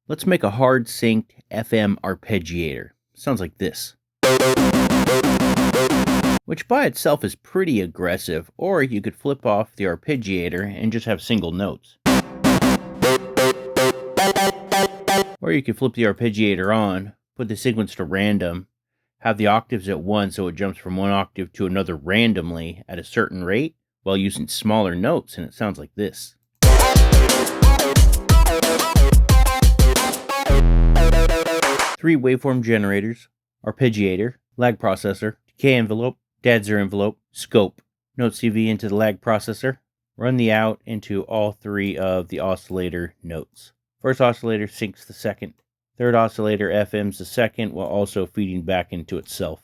Let's make a hard synced FM arpeggiator. Sounds like this. Which by itself is pretty aggressive, or you could flip off the arpeggiator and just have single notes. Or you could flip the arpeggiator on, put the sequence to random, have the octaves at 1 so it jumps from one octave to another randomly at a certain rate while using smaller notes, and it sounds like this. 3 waveform generators, arpeggiator, lag processor, decay envelope, Dadzer envelope, scope. Note CV into the lag processor. Run the out into all 3 of the oscillator notes. First oscillator syncs the second. Third oscillator FMs the second while also feeding back into itself.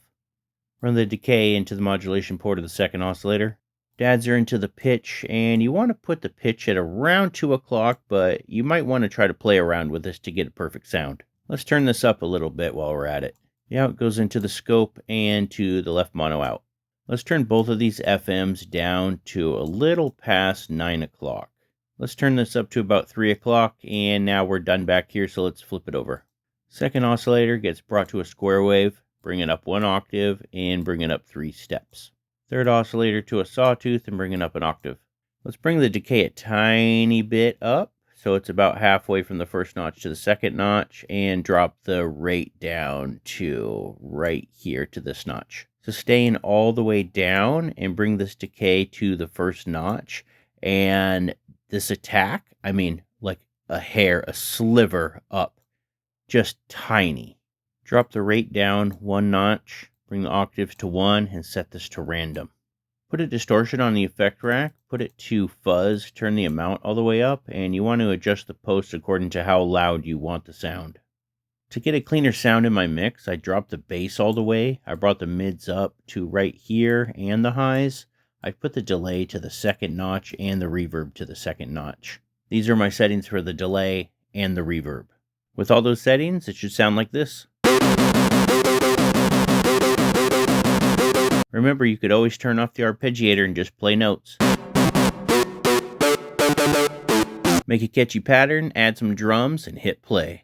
Run the decay into the modulation port of the second oscillator. Dadzer into the pitch, and you want to put the pitch at around 2 o'clock, but you might want to try to play around with this to get a perfect sound. Let's turn this up a little bit while we're at it. The out goes into the scope and to the left mono out. Let's turn both of these FMs down to a little past 9 o'clock. Let's turn this up to about 3 o'clock, and now we're done back here, so let's flip it over. Second oscillator gets brought to a square wave, bring it up 1 octave, and bring it up 3 steps. Third oscillator to a sawtooth and bring it up an octave. Let's bring the decay a tiny bit up, so it's about halfway from the first notch to the second notch, and drop the rate down to right here to this notch. Sustain all the way down and bring this decay to the first notch, and this attack, like a hair, a sliver up, just tiny. Drop the rate down 1 notch, bring the octaves to 1, and set this to random. Put a distortion on the effect rack, put it to fuzz, turn the amount all the way up, and you want to adjust the post according to how loud you want the sound. To get a cleaner sound in my mix, I dropped the bass all the way, I brought the mids up to right here and the highs, I put the delay to the second notch and the reverb to the second notch. These are my settings for the delay and the reverb. With all those settings, it should sound like this. Remember, you could always turn off the arpeggiator and just play notes. Make a catchy pattern, add some drums, and hit play.